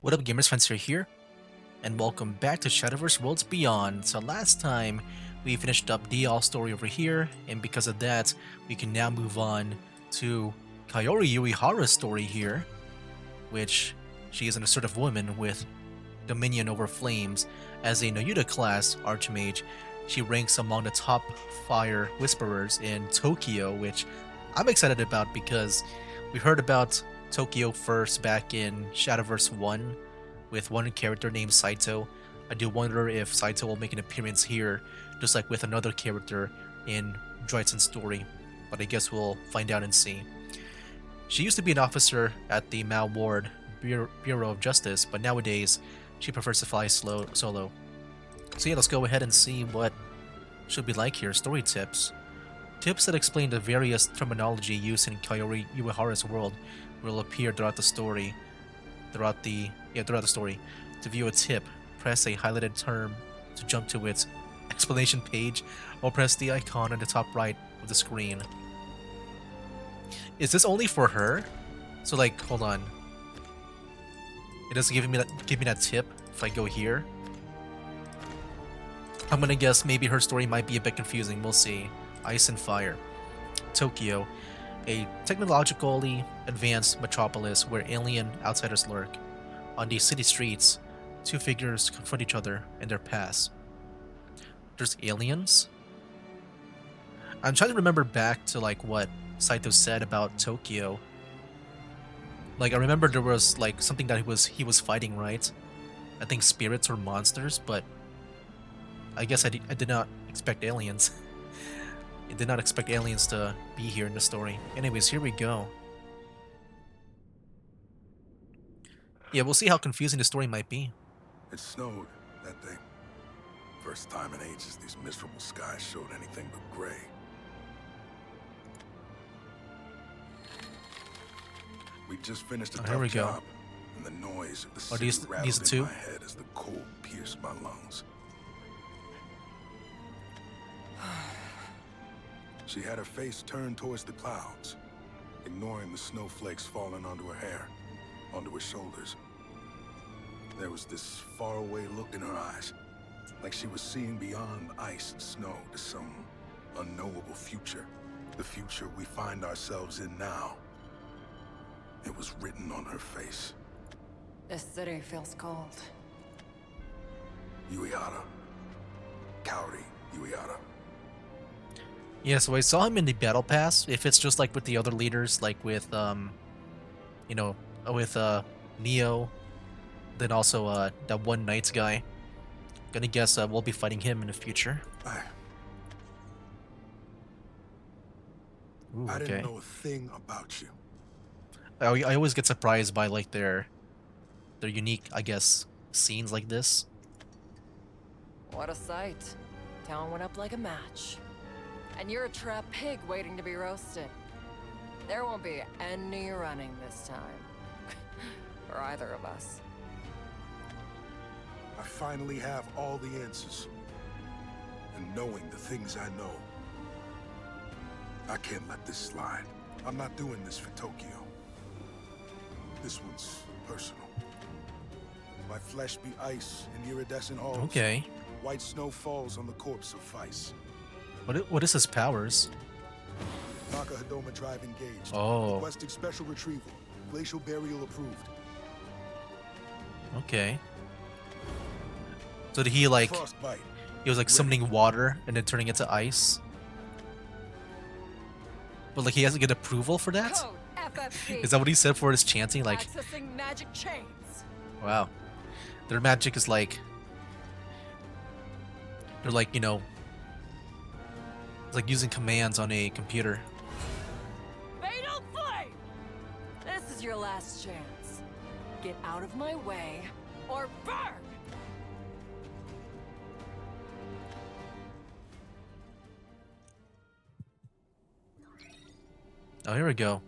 What up, gamers? Spencer here, and welcome back to Shadowverse Worlds Beyond. So last time we finished up the story over here, and because of that, we can now move on to Kaori Yuihara's story here, which she is an assertive woman with dominion over flames. As a Noyuda class Archmage, she ranks among the top fire whisperers in Tokyo, which I'm excited about because we heard about Tokyo first back in Shadowverse 1 with one character named Saito. I do wonder if Saito will make an appearance here, just like with another character in Droidson's story, but I guess we'll find out and see. She used to be an officer at the Mao Ward Bureau of Justice, but nowadays she prefers to fly solo. So yeah, let's go ahead and see what should be like here. Story tips. Tips that explain the various terminology used in Kaori Uehara's world will appear throughout the story. Throughout the story. To view a tip, press a highlighted term to jump to its explanation page, or press the icon on the top right of the screen. Is this only for her? So like, hold on. It doesn't give me that tip if I go here. I'm gonna guess maybe her story might be a bit confusing. We'll see. Ice and Fire. Tokyo, a technologically advanced metropolis where alien outsiders lurk. On these city streets, two figures confront each other in their past. There's aliens? I'm trying to remember back to like what Saito said about Tokyo. Like I remember there was like something that he was fighting, right? I think spirits or monsters, but I guess I did not expect aliens. I did not expect aliens to be here in the story. Anyways, here we go. Yeah, we'll see how confusing the story might be. It snowed, that thing. First time in ages these miserable skies showed anything but gray. We just finished a tough job, and the noise of the city rattled in my head as the cold pierced my lungs. She had her face turned towards the clouds, ignoring the snowflakes falling onto her hair, onto her shoulders. There was this faraway look in her eyes, like she was seeing beyond ice and snow to some unknowable future. The future we find ourselves in now. It was written on her face. This city feels cold. Yuihara. Kaori Yuihara. Yeah, so I saw him in the battle pass. If it's just like with the other leaders, like with you know, with Neo, then also that one Knights guy. Gonna guess we'll be fighting him in the future. Ooh, I okay. didn't know a thing about you. I always get surprised by like their unique, I guess, scenes like this. What a sight. Town went up like a match. And you're a trapped pig waiting to be roasted. There won't be any running this time. For either of us. I finally have all the answers. And knowing the things I know. I can't let this slide. I'm not doing this for Tokyo. This one's personal. My flesh be ice in iridescent halls. Okay. White snow falls on the corpse of Vice. What is his powers? Taka Hadoma Drive engaged. Oh. Requesting special retrieval. Glacial burial approved. Okay. So did he like... Frostbite. He was like summoning water and then turning it to ice? But like he has to get approval for that? Code FFC. Is that what he said for his chanting? Like... Accessing magic chains. Wow. Their magic is like... They're like, you know... It's like using commands on a computer. Fatal flame! This is your last chance. Get out of my way, or burn! Oh, here we go.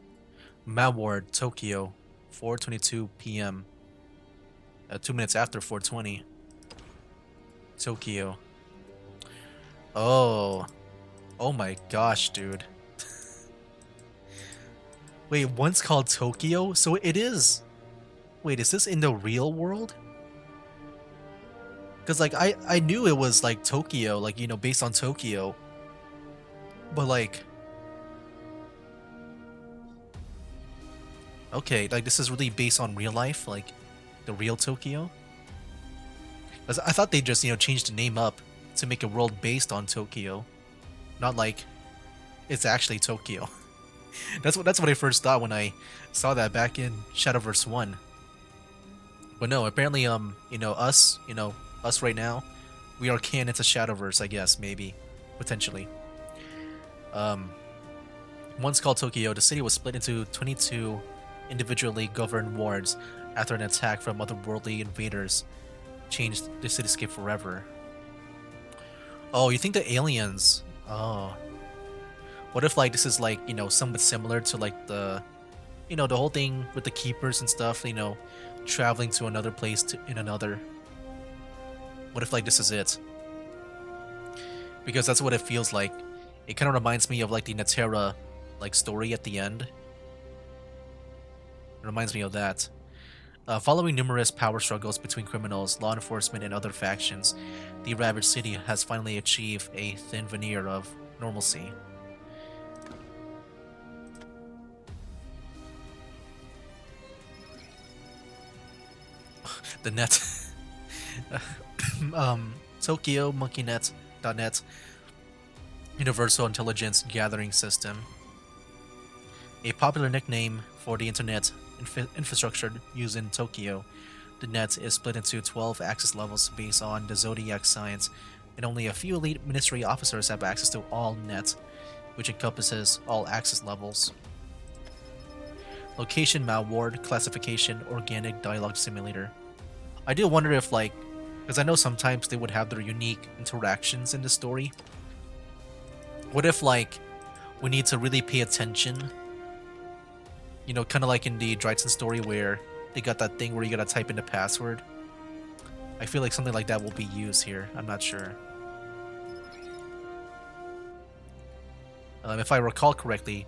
Maward, Tokyo, 4:22 p.m. 2 minutes after 4:20. Tokyo. Oh. Oh my gosh, dude. Wait, one's called Tokyo? So it is Wait, is this in the real world? Because like I knew it was like Tokyo, like you know, based on Tokyo, but like okay, like this is really based on real life, like the real Tokyo. 'Cause I thought they just you know changed the name up to make a world based on Tokyo, not like it's actually Tokyo. That's what I first thought when I saw that back in Shadowverse 1. But no, apparently you know, us right now, we are canon to Shadowverse, I guess, maybe, potentially. Um Once called Tokyo, the city was split into 22 individually governed wards after an attack from otherworldly invaders changed the cityscape forever. Oh, you think the aliens? Oh, what if like this is like you know somewhat similar to like the you know the whole thing with the keepers and stuff? You know, traveling to another place to in another. What if like this is it? Because that's what it feels like. It kind of reminds me of like the Natera like story at the end. It reminds me of that. Following numerous power struggles between criminals, law enforcement, and other factions, the ravaged city has finally achieved a thin veneer of normalcy. The net. Tokyo MonkeyNet.net Universal Intelligence Gathering System. A popular nickname for the internet infrastructure used in Tokyo, the net is split into 12 access levels based on the zodiac signs, and only a few elite ministry officers have access to all net, which encompasses all access levels. Location Malward Classification Organic Dialogue Simulator. I do wonder if like, because I know sometimes they would have their unique interactions in the story. What if like we need to really pay attention? You know, kind of like in the Dryton story where they got that thing where you gotta type in the password. I feel like something like that will be used here. I'm not sure. If I recall correctly,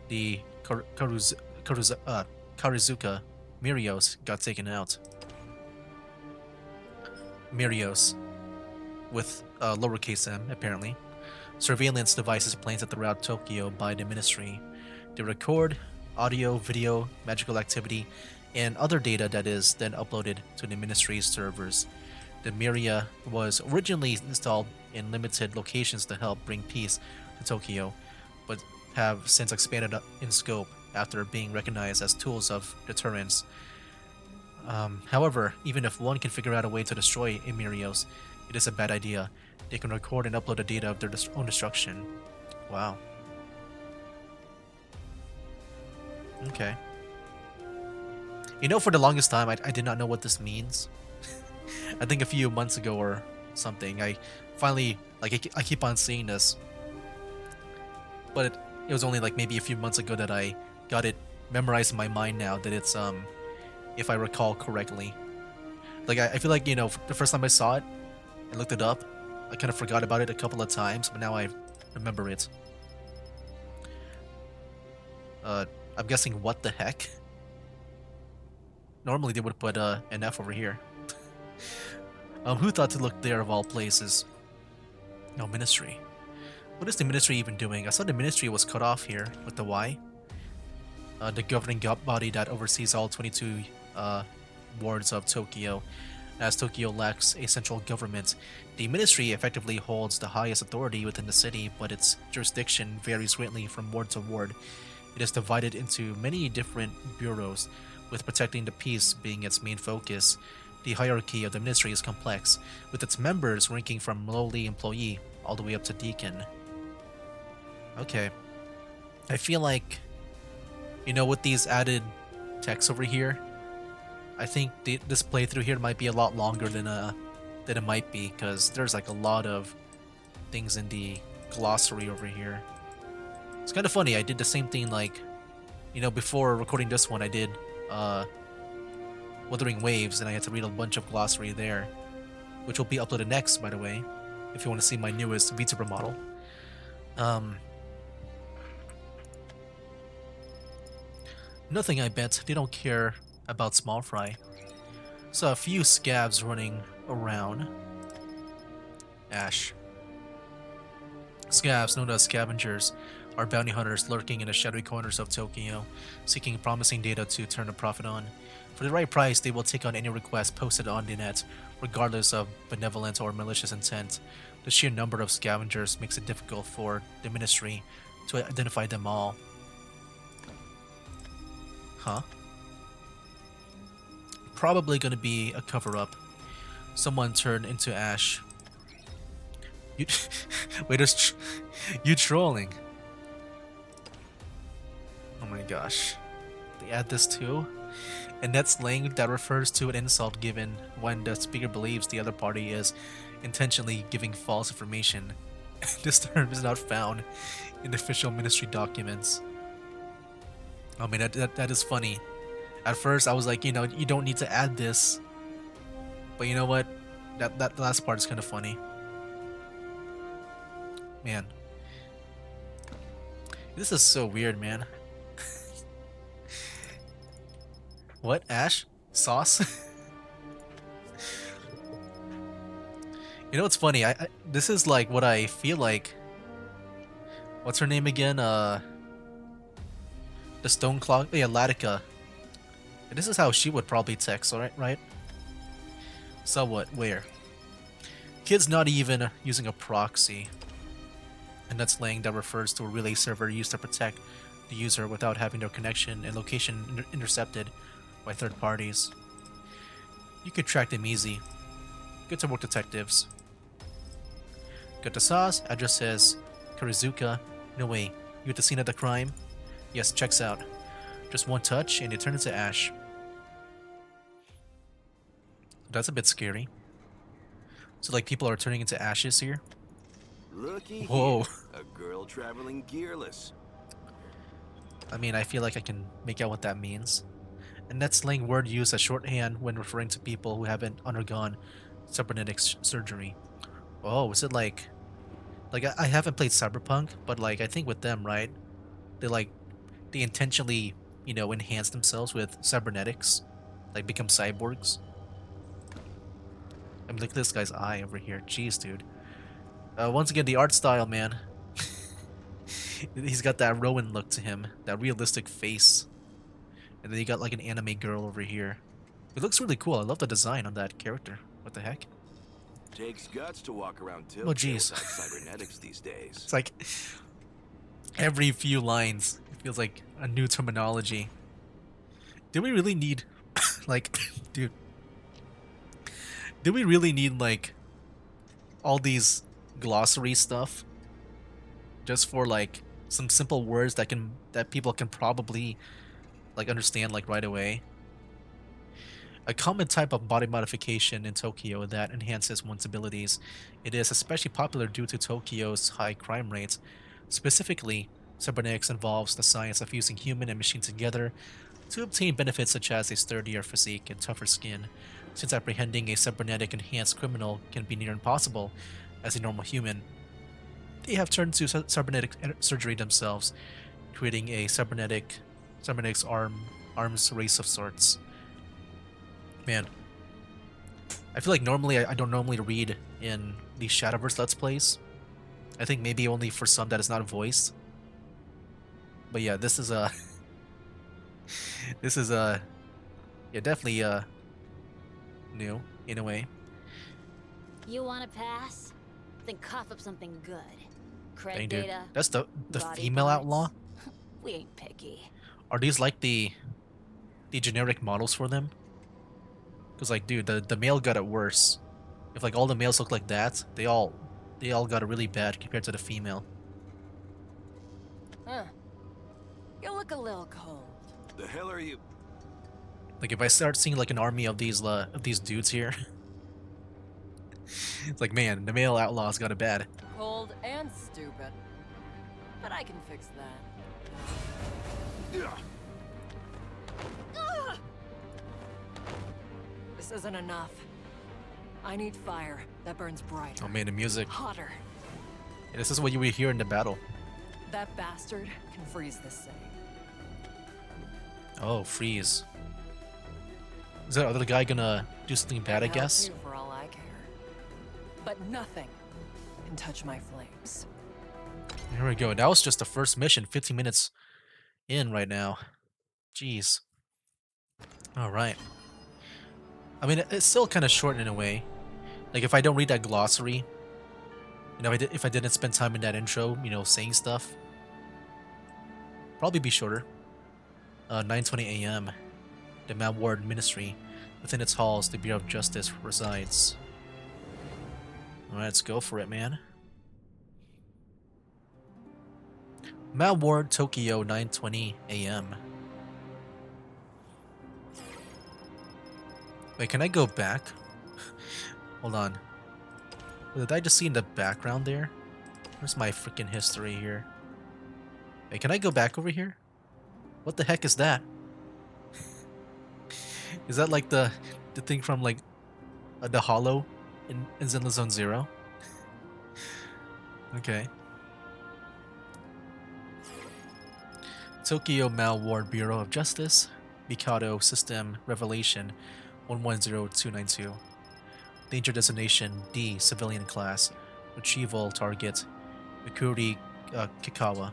the Karizuka Mirios got taken out. Mirios, with lowercase m, apparently. Surveillance devices planted throughout Tokyo by the ministry. They record audio, video, magical activity, and other data that is then uploaded to the ministry's servers. The Miria was originally installed in limited locations to help bring peace to Tokyo, but have since expanded in scope after being recognized as tools of deterrence. However, even if one can figure out a way to destroy Emirios, it is a bad idea. They can record and upload the data of their own destruction. Wow. Okay. You know, for the longest time, I did not know what this means. I think a few months ago or something, I finally, like, I keep on seeing this. But it was only like maybe a few months ago that I got it memorized in my mind now that it's, if I recall correctly. Like, I feel like, you know, the first time I saw it, I looked it up, I kind of forgot about it a couple of times, but now I remember it. I'm guessing what the heck? Normally they would put an F over here. Who thought to look there of all places? No, ministry. What is the ministry even doing? I saw the ministry was cut off here with the Y. The governing body that oversees all 22 wards of Tokyo. As Tokyo lacks a central government, the ministry effectively holds the highest authority within the city, but its jurisdiction varies greatly from ward to ward. It is divided into many different bureaus, with protecting the peace being its main focus. The hierarchy of the ministry is complex, with its members ranking from lowly employee all the way up to deacon. Okay. I feel like, you know, with these added text over here, I think this playthrough here might be a lot longer than it might be, because there's like a lot of things in the glossary over here. It's kind of funny, I did the same thing like, you know, before recording this one I did Wuthering Waves, and I had to read a bunch of glossary there, which will be uploaded next, by the way, if you want to see my newest VTuber model. Nothing, I bet. They don't care about small fry. So a few scabs running around. Ash. Scabs, known as scavengers, are bounty hunters lurking in the shadowy corners of Tokyo, seeking promising data to turn a profit on. For the right price, they will take on any request posted on the net, regardless of benevolent or malicious intent. The sheer number of scavengers makes it difficult for the ministry to identify them all. Huh? Probably gonna be a cover-up. Someone turned into Ash. You wait, you trolling? Oh my gosh, they add this too, and that's slang that refers to an insult given when the speaker believes the other party is intentionally giving false information. This term is not found in official ministry documents. I mean, that is funny. At first, I was like, you know, you don't need to add this, but you know what? That last part is kind of funny. Man, this is so weird, man. What, Ash? Sauce? You know what's funny? I this is like what I feel like. What's her name again? The stone clock. Yeah, Latika. This is how she would probably text, alright, right? So what? Where? Kid's not even using a proxy. And that's slang that refers to a relay server used to protect the user without having their connection and location intercepted by third parties. You could track them easy. Good to work, detectives. Got the sauce. Address says Karizuka. No way. You at the scene of the crime? Yes, checks out. Just one touch and you turn into Ash. That's a bit scary. So like people are turning into ashes here? Looky Whoa. here, a girl traveling gearless. I mean, I feel like I can make out what that means. And that's slang word used as shorthand when referring to people who haven't undergone cybernetic surgery. Oh, is it like I haven't played Cyberpunk, but like I think with them, right? They intentionally, you know, enhance themselves with cybernetics, like become cyborgs. I mean, look at this guy's eye over here. Jeez, dude. Once again, the art style, man. He's got that Rowan look to him, that realistic face. And then you got like an anime girl over here. It looks really cool. I love the design on that character. What the heck? Takes guts to walk around Oh, Tokyo jeez. without cybernetics these days. It's like every few lines, it feels like a new terminology. Do we really need, like, dude? Do we really need like all these glossary stuff just for like some simple words that people can probably like understand like right away? A common type of body modification in Tokyo that enhances one's abilities. It is especially popular due to Tokyo's high crime rates. Specifically, cybernetics involves the science of using human and machine together to obtain benefits such as a sturdier physique and tougher skin. Since apprehending a cybernetic enhanced criminal can be near impossible as a normal human, they have turned to cybernetic surgery themselves, creating a cybernetics arms race of sorts. Man, I feel like normally I don't normally read in these Shadowverse Let's Plays. I think maybe only for some that is not voiced. But yeah, this is this is yeah, definitely new in a way. You want to pass? Then cough up something good. Cred Dang, dude. data. That's the body female parts. outlaw. We ain't picky. Are these like the generic models for them? Because like, dude, the male got it worse. If like all the males look like that, they all got it really bad compared to the female. Huh. You look a little cold. The hell are you? Like if I start seeing like an army of these dudes here, it's like, man, the male outlaws got it bad. Cold and stupid. But I can fix that. Ugh. This isn't enough. I need fire that burns brighter. Oh man, the music. Hotter. Yeah, this is what you would hear in the battle. That bastard can freeze this city. Oh, freeze. Is that other guy gonna do something bad, I Help guess? you for all I care. But nothing can touch my flames. Here we go. That was just the first mission, 15 minutes in right now. Jeez. Alright. I mean, it's still kind of short in a way. Like, if I don't read that glossary, you know, if I didn't spend time in that intro, you know, saying stuff, probably be shorter. 9:20 a.m. The Mad Ward Ministry. Within its halls, the Bureau of Justice resides. Alright, let's go for it, man. Mad Ward, Tokyo, 9:20 a.m. Wait, can I go back? Hold on. Did I just see in the background there? Where's my freaking history here? Wait, can I go back over here? What the heck is that? Is that like the thing from like the Hollow in Zenless Zone Zero? Okay. Tokyo Mal Ward Bureau of Justice, Mikado System Revelation 110292. Danger designation D, civilian class. Retrieval target Mikuri Kikawa.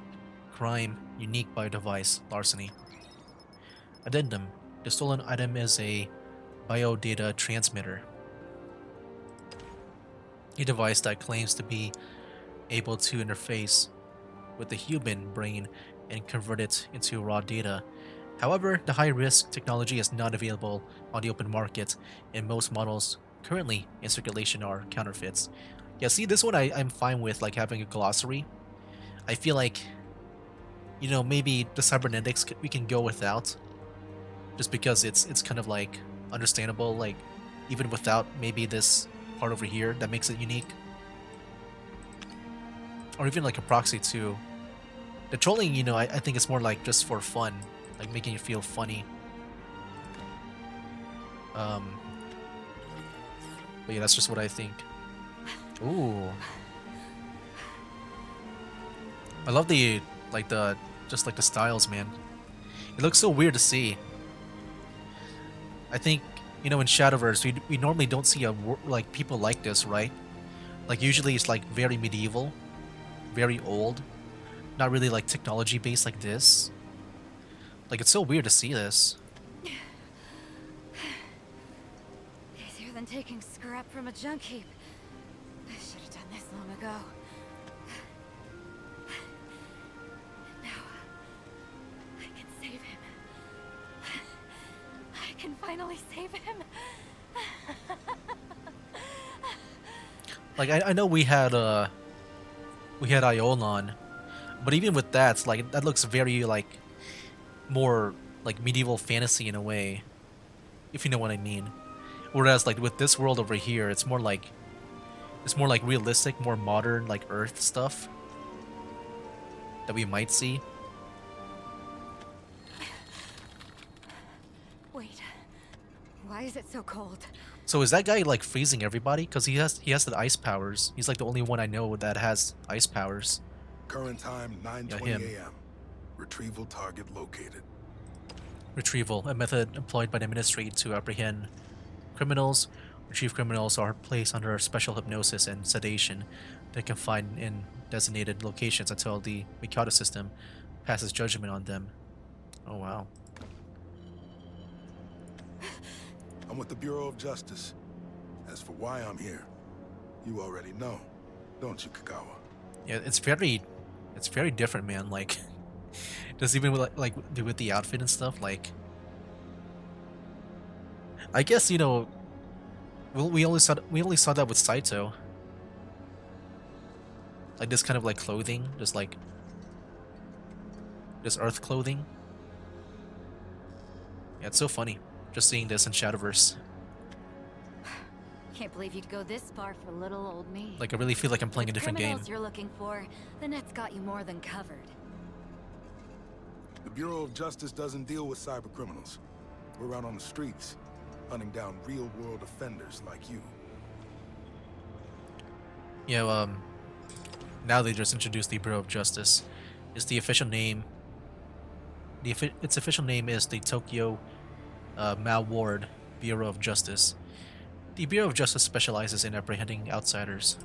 Crime unique by device larceny. Addendum: the stolen item is a biodata transmitter. A device that claims to be able to interface with the human brain and convert it into raw data. However, the high-risk technology is not available on the open market, and most models currently in circulation are counterfeits. Yeah, see, this one I'm fine with, like, having a glossary. I feel like, you know, maybe the cybernetics we can go without, just because it's kind of, like, understandable, like, even without maybe this part over here that makes it unique. Or even, like, a proxy, too. The trolling, you know, I think it's more like just for fun, like making you feel funny. But yeah, that's just what I think. Ooh. I love the, just like the styles, man. It looks so weird to see. I think, you know, in Shadowverse, we normally don't see like people like this, right? Like usually it's like very medieval, very old. Not really like technology based like this. Like it's so weird to see this. Easier than taking scrap from a junk heap. I should have done this long ago. Now I can save him. I can finally save him. Like I know we had Iolan. But even with that, like that looks very like more like medieval fantasy in a way, if you know what I mean. Whereas like with this world over here, it's more like realistic, more modern like Earth stuff that we might see. Wait, why is it so cold? So is that guy like freezing everybody? Because he has the ice powers. He's like the only one I know that has ice powers. Current time, 9:20 a.m. Retrieval target located. Retrieval, a method employed by the ministry to apprehend criminals. Retrieved criminals are placed under special hypnosis and sedation. They can find in designated locations until the Mikado system passes judgment on them. Oh wow. I'm with the Bureau of Justice. As for why I'm here, you already know, don't you, Kagawa? Yeah, it's very different, man. Like, just even with the outfit and stuff. Like, I guess, you know, we only saw that with Saito. Like this kind of like clothing, just like this Earth clothing. Yeah, it's so funny just seeing this in Shadowverse. Can't believe you'd go this far for little old me. Like, I really feel like I'm playing a With different game. criminals you're looking for, the net's got you more than covered. The Bureau of Justice doesn't deal with cyber criminals. We're out on the streets, hunting down real-world offenders like you. Yeah, now they just introduced the Bureau of Justice. It's the official name. Its official name is the Tokyo Mal Ward Bureau of Justice. The Bureau of Justice specializes in apprehending outsiders.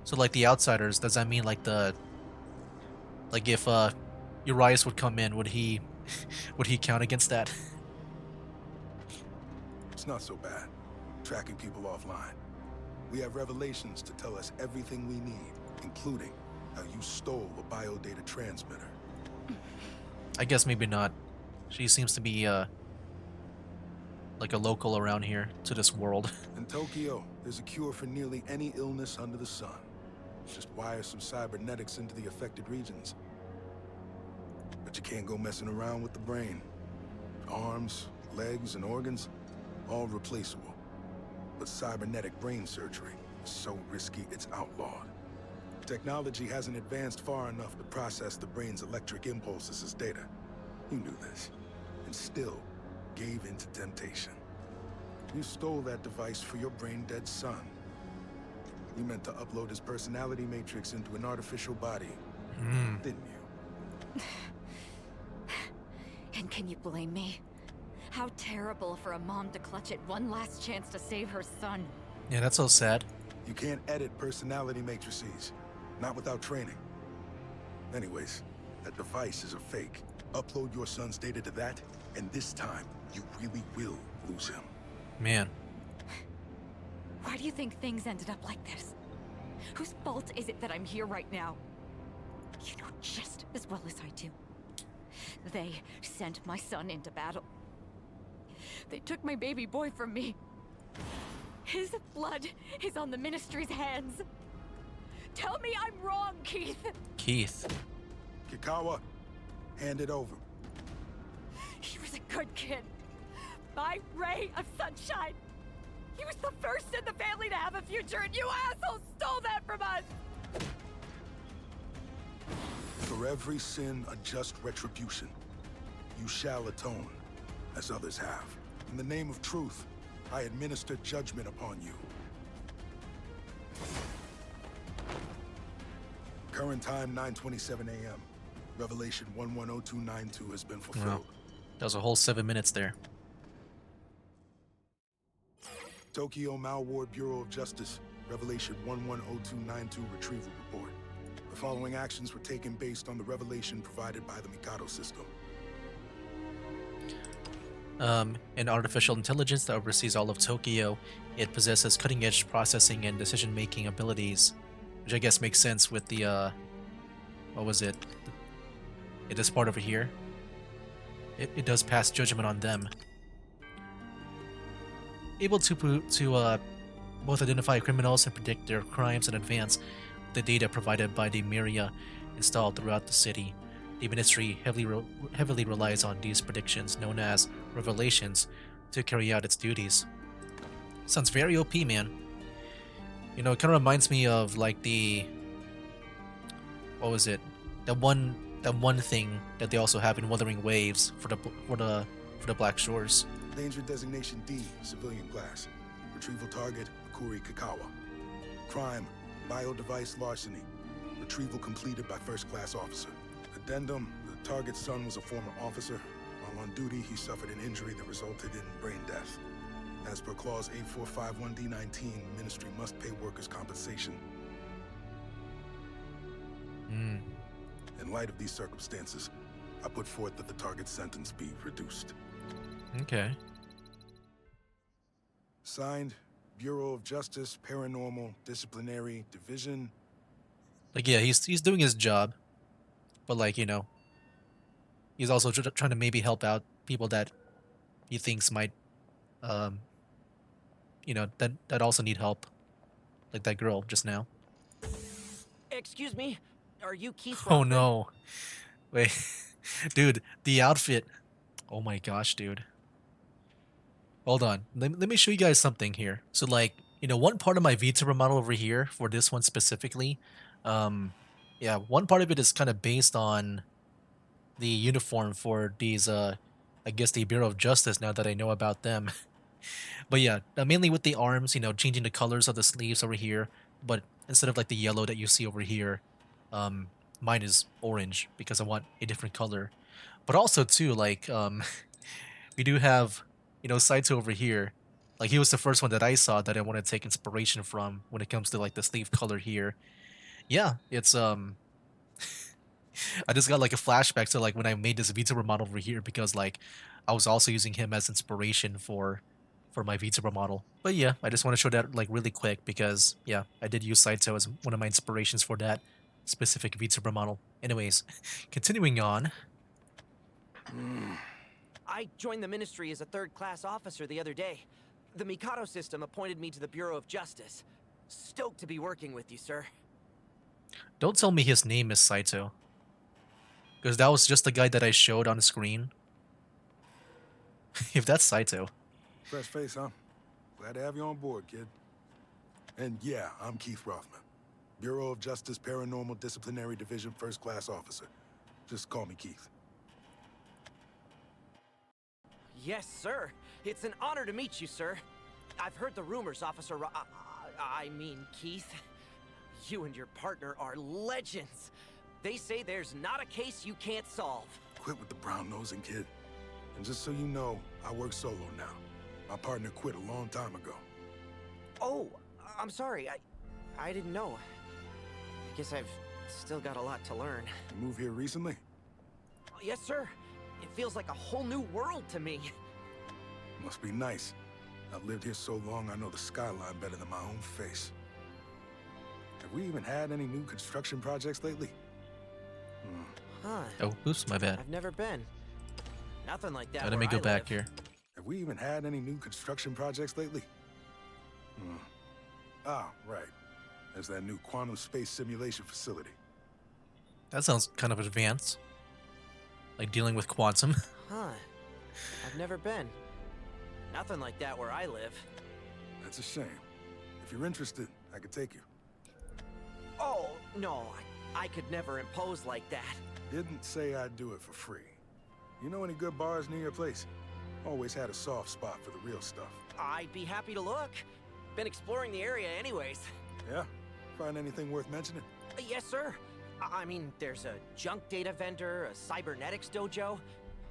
So like the outsiders, does that mean like like if Urias would come in, would he would he count against that? It's not so bad. Tracking people offline. We have revelations to tell us everything we need, including how you stole a biodata transmitter. I guess maybe not. She seems to be like a local around here to this world. In Tokyo, there's a cure for nearly any illness under the sun. Just wire some cybernetics into the affected regions. But you can't go messing around with the brain. Arms, legs, and organs, all replaceable. But cybernetic brain surgery is so risky it's outlawed. Technology hasn't advanced far enough to process the brain's electric impulses as data. You knew this, and still gave in to temptation. You stole that device for your brain-dead son. You meant to upload his personality matrix into an artificial body, didn't you? And can you blame me? How terrible for a mom to clutch at one last chance to save her son. Yeah, that's so sad. You can't edit personality matrices, not without training. Anyways, that device is a fake. Upload your son's data to that, and this time, you really will lose him. Man. Why do you think things ended up like this? Whose fault is it that I'm here right now? You know just as well as I do. They sent my son into battle. They took my baby boy from me. His blood is on the Ministry's hands. Tell me I'm wrong, Keith. Keith. Kikawa, hand it over. He was a good kid. My ray of sunshine. He was the first in the family to have a future, and you assholes stole that from us! For every sin, a just retribution. You shall atone, as others have. In the name of truth, I administer judgment upon you. Current time, 9:27 a.m. Revelation 110292 has been fulfilled. Wow. That was a whole 7 minutes there. Tokyo Malward Bureau of Justice, Revelation 110292 retrieval report. The following actions were taken based on the revelation provided by the Mikado system. An artificial intelligence that oversees all of Tokyo. It possesses cutting-edge processing and decision-making abilities, which I guess makes sense with the, what was it? It is part over here. It does pass judgment on them. Able to both identify criminals and predict their crimes in advance with the data provided by the Myria installed throughout the city. The Ministry heavily relies on these predictions, known as revelations, to carry out its duties. Sounds very OP, man. You know, it kind of reminds me of like the, what was it? That one thing that they also have in Wuthering Waves for the Black Shores. Danger designation D, civilian class. Retrieval target, Akuri Kikawa. Crime, bio-device larceny. Retrieval completed by first-class officer. Addendum, the target's son was a former officer. While on duty, he suffered an injury that resulted in brain death. As per clause 8451D19, Ministry must pay workers' compensation. In light of these circumstances, I put forth that the target's sentence be reduced. Okay. Signed, Bureau of Justice, Paranormal, Disciplinary Division. Like, yeah, he's doing his job, but like, you know, he's also trying to maybe help out people that he thinks might, you know, that also need help, like that girl just now. Excuse me, are you Keith? Oh Rothman? no, wait, dude, the outfit. Oh my gosh, dude. Hold on. Let me show you guys something here. So like, you know, one part of my VTuber model over here for this one specifically, yeah, one part of it is kind of based on the uniform for these, I guess the Bureau of Justice now that I know about them. But yeah, mainly with the arms, you know, changing the colors of the sleeves over here, but instead of like the yellow that you see over here, mine is orange because I want a different color. But also too, like, we do have, Saito over here. Like he was the first one that I saw that I want to take inspiration from when it comes to like the sleeve color here. Yeah, it's I just got like a flashback to like when I made this VTuber model over here because like I was also using him as inspiration for my VTuber model. But yeah, I just want to show that like really quick because yeah, I did use Saito as one of my inspirations for that specific VTuber model. Anyways, continuing on. I joined the Ministry as a third-class officer the other day. The Mikado system appointed me to the Bureau of Justice. Stoked to be working with you, sir. Don't tell me his name is Saito. Because that was just the guy that I showed on the screen. If that's Saito. Fresh face, huh? Glad to have you on board, kid. And yeah, I'm Keith Rothman. Bureau of Justice Paranormal Disciplinary Division First Class Officer. Just call me Keith. Yes, sir. It's an honor to meet you, sir. I've heard the rumors, Officer I mean, Keith. You and your partner are legends. They say there's not a case you can't solve. Quit with the brown-nosing, kid. And just so you know, I work solo now. My partner quit a long time ago. Oh, I'm sorry. I didn't know. Guess I've still got a lot to learn. You moved here recently? Yes, sir. It feels like a whole new world to me. Must be nice. I've lived here so long, I know the skyline better than my own face. Have we even had any new construction projects lately? Huh. Oh, oops, my bad. I've never been. Nothing like that. Let me where go I back live. here. Have we even had any new construction projects lately? Ah, right. There's that new quantum space simulation facility. That sounds kind of advanced. Like dealing with quantum. Huh. I've never been. Nothing like that where I live. That's a shame. If you're interested, I could take you. Oh, no. I could never impose like that. Didn't say I'd do it for free. You know any good bars near your place? Always had a soft spot for the real stuff. I'd be happy to look. Been exploring the area anyways. Yeah? Find anything worth mentioning? Yes, sir. I mean, there's a junk data vendor, a cybernetics dojo.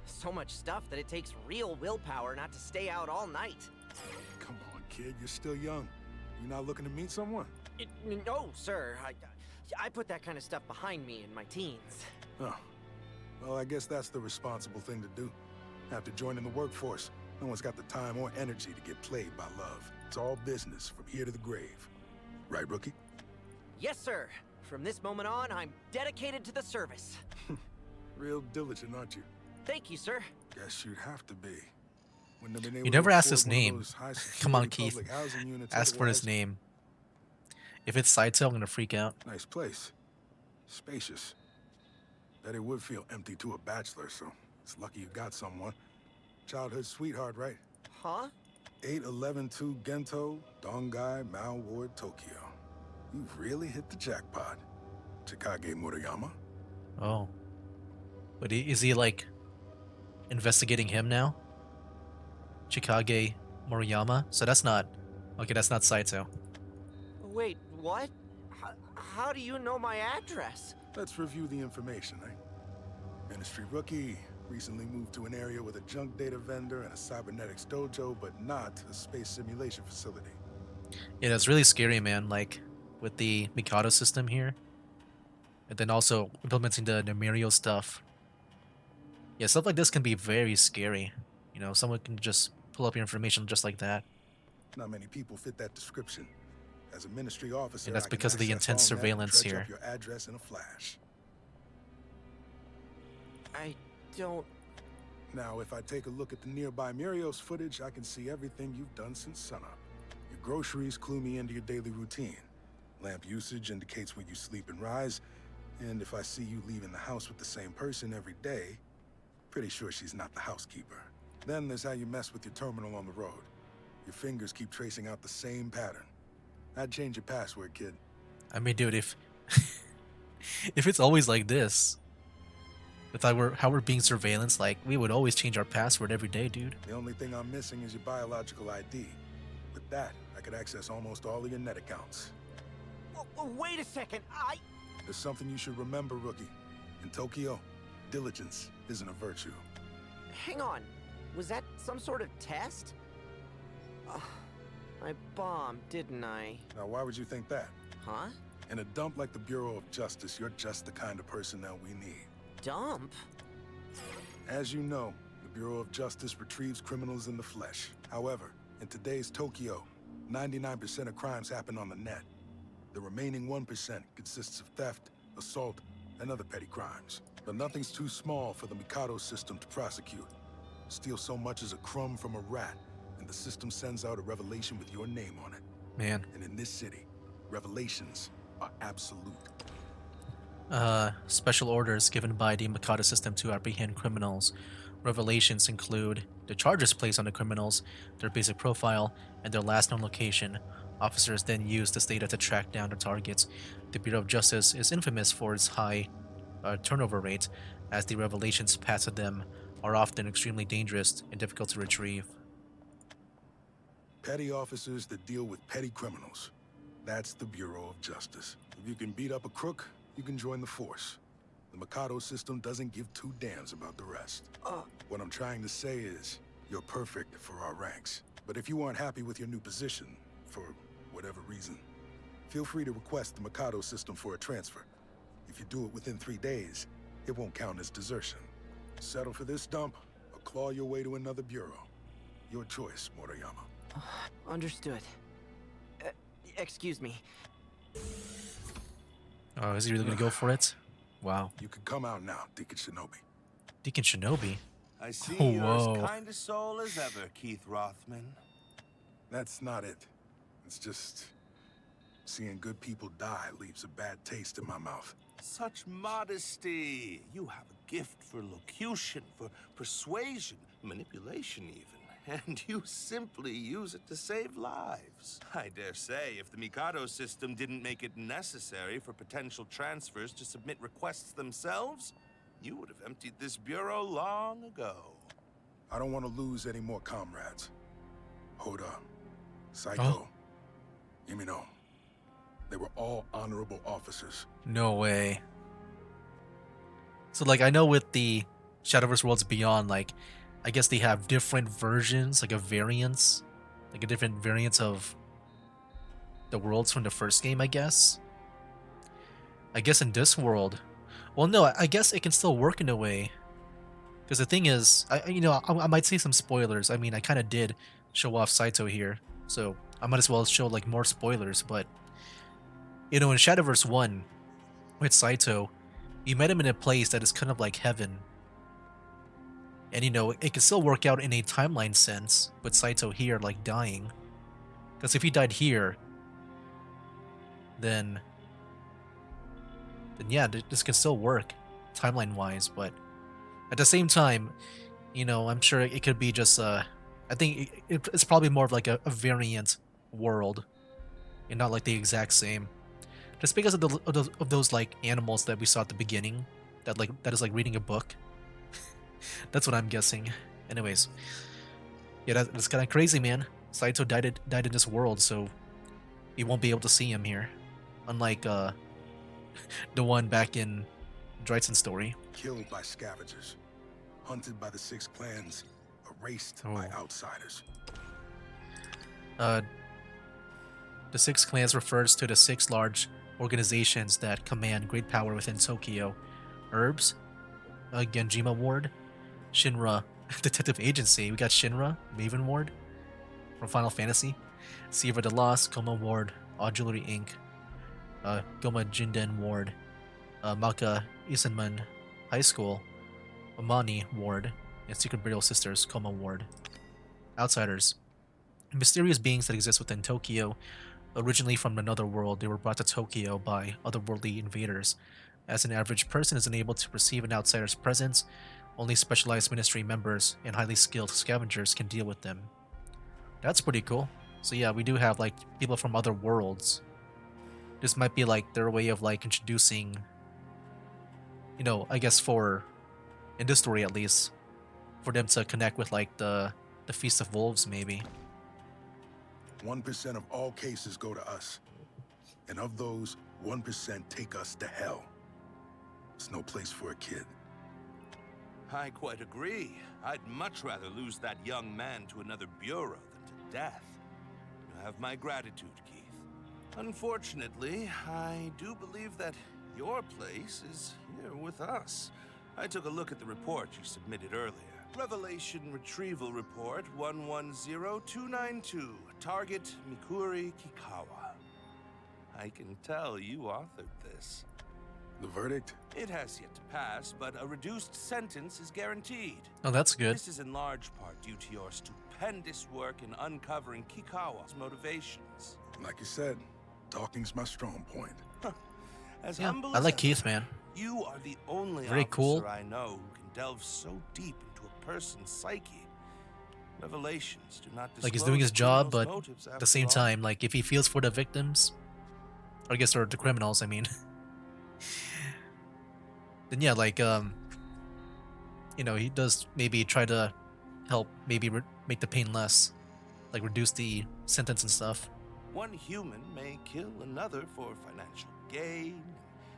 So much stuff that it takes real willpower not to stay out all night. Come on, kid. You're still young. You're not looking to meet someone? No, sir. I put that kind of stuff behind me in my teens. Oh. Well, I guess that's the responsible thing to do. After joining the workforce, no one's got the time or energy to get played by love. It's all business from here to the grave. Right, rookie? Yes, sir. From this moment on, I'm dedicated to the service. Real diligent, aren't you? Thank you, sir. Guess you'd have to be. Wouldn't have been able You to never asked afford his one of name. those high-security Come on, Keith. public housing units Ask for his otherwise. name. If it's Saito, I'm gonna freak out. Nice place. Spacious. Bet it would feel empty to a bachelor, so it's lucky you got someone. Childhood sweetheart, right? Huh? 8112 Gento, Dongai, Mao Ward, Tokyo. You've really hit the jackpot. Chikage Murayama? Oh. But is he like investigating him now? Chikage Moriyama? So that's not... Okay, that's not Saito. Wait, what? How do you know my address? Let's review the information, eh? Ministry rookie, recently moved to an area with a junk data vendor and a cybernetics dojo, but not a space simulation facility. Yeah, that's really scary, man. Like, with the Mikado system here. And then also implementing the Numerio stuff. Yeah, stuff like this can be very scary. You know, someone can just pull up your information just like that. Not many people fit that description. As a ministry officer, And that's I can because of the access intense all that and surveillance dredge here. up your address in a flash. I don't... Now, if I take a look at the nearby Murios footage, I can see everything you've done since sunup. Your groceries clue me into your daily routine. Lamp usage indicates when you sleep and rise. And if I see you leaving the house with the same person every day, pretty sure she's not the housekeeper. Then there's how you mess with your terminal on the road. Your fingers keep tracing out the same pattern. I'd change your password, kid. I mean, dude, if if it's always like this, if I were how we're being surveillance, like we would always change our password every day, dude. The only thing I'm missing is your biological ID. With that, I could access almost all of your net accounts. Wait a second, There's something you should remember, rookie. In Tokyo, diligence isn't a virtue. Hang on. Was that some sort of test? Ugh, I bombed, didn't I? Now, why would you think that? Huh? In a dump like the Bureau of Justice, you're just the kind of person that we need. Dump? As you know, the Bureau of Justice retrieves criminals in the flesh. However, in today's Tokyo, 99% of crimes happen on the net. The remaining 1% consists of theft, assault, and other petty crimes. But nothing's too small for the Mikado system to prosecute. Steal so much as a crumb from a rat, and the system sends out a revelation with your name on it. Man. And in this city, revelations are absolute. Special orders given by the Mikado system to apprehend criminals. Revelations include the charges placed on the criminals, their basic profile, and their last known location. Officers then use this data to track down their targets. The Bureau of Justice is infamous for its high turnover rate, as the revelations passed to them are often extremely dangerous and difficult to retrieve. Petty officers that deal with petty criminals. That's the Bureau of Justice. If you can beat up a crook, you can join the force. The Mikado system doesn't give two damns about the rest. What I'm trying to say is, you're perfect for our ranks. But if you aren't happy with your new position, for whatever reason, feel free to request the Mikado system for a transfer. If you do it within 3 days, it won't count as desertion. Settle for this dump, or claw your way to another bureau. Your choice, Moriyama. Understood. Excuse me. Oh, is he really gonna go for it? Wow. You can come out now, Deacon Shinobi. Deacon Shinobi? I see Oh, you're whoa. as kind a soul as ever, Keith Rothman. That's not it. It's just... seeing good people die leaves a bad taste in my mouth. Such modesty. You have a gift for locution, for persuasion, manipulation even. And you simply use it to save lives. I dare say, if the Mikado system didn't make it necessary for potential transfers to submit requests themselves, you would have emptied this bureau long ago. I don't want to lose any more comrades. Hold up. Saito. Oh. Yumino. They were all honorable officers. No way. So, like, I know with the Shadowverse Worlds Beyond, like, I guess they have different versions, like a variants, like a different variants of the worlds from the first game, I guess. I guess in this world, well, no, I guess it can still work in a way. Because the thing is, I might say some spoilers. I mean, I kind of did show off Saito here, so I might as well show like more spoilers. But in Shadowverse 1 with Saito, you met him in a place that is kind of like heaven. And it can still work out in a timeline sense with Saito here, like, dying. Because if he died here, then yeah, this can still work, timeline-wise, but at the same time, I'm sure it could be just, I think it's probably more of like a variant world, and not like the exact same. Just because of those like animals that we saw at the beginning, that is like reading a book. That's what I'm guessing. Anyways, yeah, that's kind of crazy, man. Saito died in this world, so you won't be able to see him here, unlike the one back in Dryt's story. Killed by scavengers. Hunted by the 6 clans. Erased by outsiders. The 6 clans refers to the 6 large organizations that command great power within Tokyo. Herbs, Genjima Ward, Shinra Detective Agency. We got Shinra, Maven Ward from Final Fantasy, Siva the Lost, Koma Ward, All Jewelry Inc., Goma Jinden Ward, Maka Isenman High School, Amani Ward, and Secret Burial Sisters, Koma Ward. Outsiders. Mysterious beings that exist within Tokyo. Originally from another world, they were brought to Tokyo by otherworldly invaders. As an average person is unable to perceive an outsider's presence, only specialized ministry members and highly skilled scavengers can deal with them. That's pretty cool. So yeah, we do have like people from other worlds. This might be like their way of like introducing, I guess in this story at least, for them to connect with like the Feast of Wolves maybe. 1% of all cases go to us. And of those, 1% take us to hell. It's no place for a kid. I quite agree. I'd much rather lose that young man to another bureau than to death. You have my gratitude, Keith. Unfortunately, I do believe that your place is here with us. I took a look at the report you submitted earlier. Revelation Retrieval Report 110292. Target Mikuri Kikawa. I can tell you authored this. The verdict? It has yet to pass, but a reduced sentence is guaranteed. Oh, that's good. This is in large part due to your stupendous work in uncovering Kikawa's motivations. Like you said, talking's my strong point. As Yeah, humble I as like ever, Keith, man. You are the only Very officer cool. I know who can delve so deep into a person's psyche. Revelations do not Like, he's disclose doing his a job, criminal's but motives at after the same all. time, like, if he feels for the victims, or I guess or the criminals, I mean, then yeah, like, you know, he does maybe try to help, maybe make the pain less, like reduce the sentence and stuff. One human may kill another for financial gain,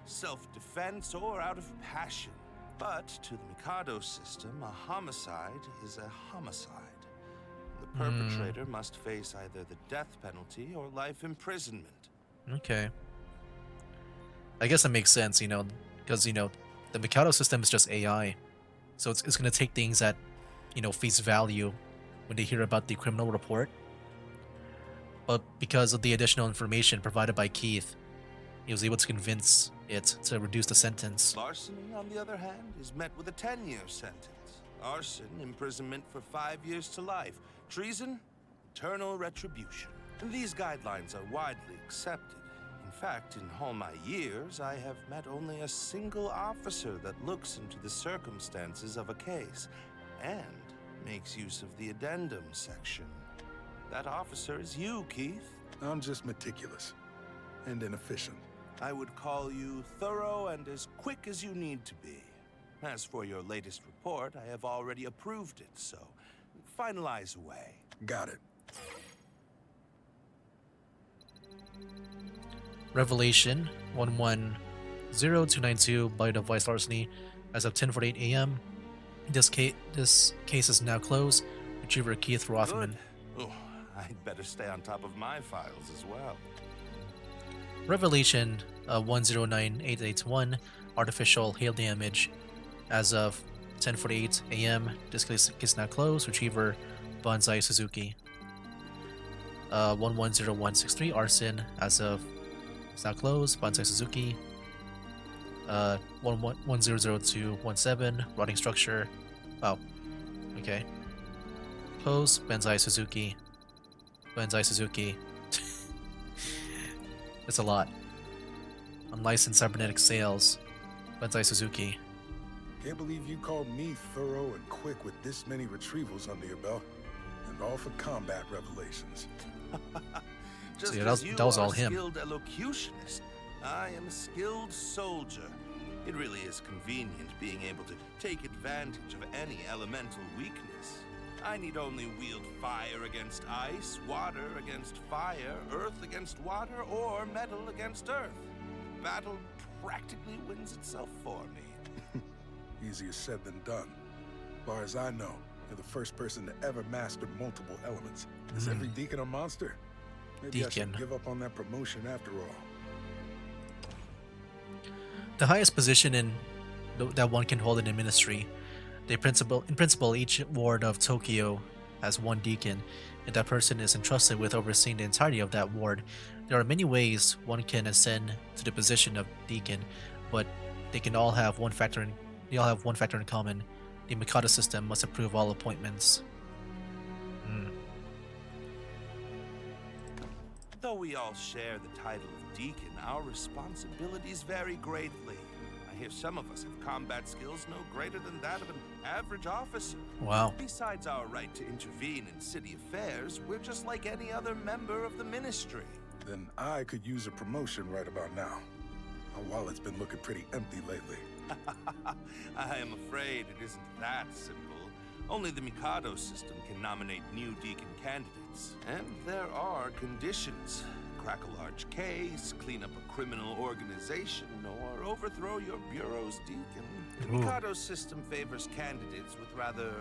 self-defense, or out of passion. But to the Mikado system, a homicide is a homicide. The perpetrator must face either the death penalty or life imprisonment. Okay. I guess that makes sense, you know, because, you know, the Mikado system is just AI. So it's going to take things at, you know, face value when they hear about the criminal report. But because of the additional information provided by Keith, he was able to convince it to reduce the sentence. Larceny, on the other hand, is met with a 10-year sentence. Arson, imprisonment for 5 years to life. Treason, eternal retribution. And these guidelines are widely accepted. In fact, in all my years, I have met only a single officer that looks into the circumstances of a case and makes use of the addendum section. That officer is you, Keith. I'm just meticulous and inefficient. I would call you thorough and as quick as you need to be. As for your latest report, I have already approved it, so finalize away. Got it. Revelation 110292 by device larceny as of 10:48 a.m. This case is now closed. Retriever Keith Rothman. Good. Oh, I'd better stay on top of my files as well. Revelation 109881 artificial hail damage as of 10:48 a.m. This case is now closed. Retriever Banzai Suzuki. 110163 arson as of it's now closed. Banzai Suzuki. 100217 rotting structure. Wow. Okay. Post Banzai Suzuki. Banzai Suzuki. It's a lot. Unlicensed cybernetic sales. Banzai Suzuki. Can't believe you called me thorough and quick with this many retrievals under your belt. And all for combat revelations. Just yeah, as that was you all are him. skilled elocutionist, I am a skilled soldier. It really is convenient being able to take advantage of any elemental weakness. I need only wield fire against ice, water against fire, earth against water, or metal against earth. Battle practically wins itself for me. Easier said than done. As far as I know, you're the first person to ever master multiple elements. Is every deacon a monster? Maybe I should Deacon. give up on that promotion after all. The highest position that one can hold in a ministry. In principle, each ward of Tokyo has one deacon, and that person is entrusted with overseeing the entirety of that ward. There are many ways one can ascend to the position of deacon, but they all have one factor in common. The Mikado system must approve all appointments. Though we all share the title of deacon, our responsibilities vary greatly. I hear some of us have combat skills no greater than that of an average officer. Wow. Besides our right to intervene in city affairs, we're just like any other member of the ministry. Then I could use a promotion right about now. My wallet's been looking pretty empty lately. I am afraid it isn't that simple. Only the Mikado system can nominate new deacon candidates. And there are conditions. Crack a large case, clean up a criminal organization, or overthrow your bureau's deacon. The Ooh. Mikado's system favors candidates with rather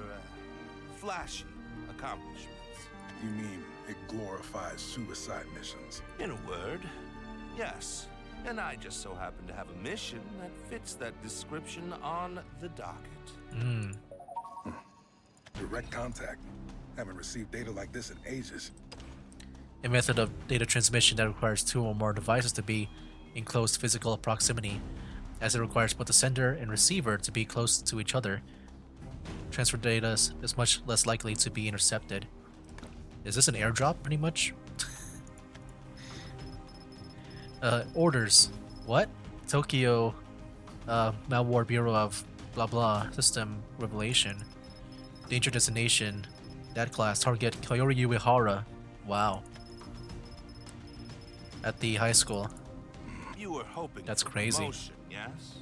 flashy accomplishments. You mean it glorifies suicide missions? In a word, yes. And I just so happen to have a mission that fits that description on the docket. Hmm. Direct contact. Haven't received data like this in ages. A method of data transmission that requires 2 or more devices to be in close physical proximity, as it requires both the sender and receiver to be close to each other. Transfer data is much less likely to be intercepted. Is this an airdrop, pretty much? Orders. What? Tokyo Malware Bureau of blah blah system revelation. Danger destination. That class. Target Keyoh Uehara. Wow. At the high school. You were hoping That's for crazy. promotion, yes?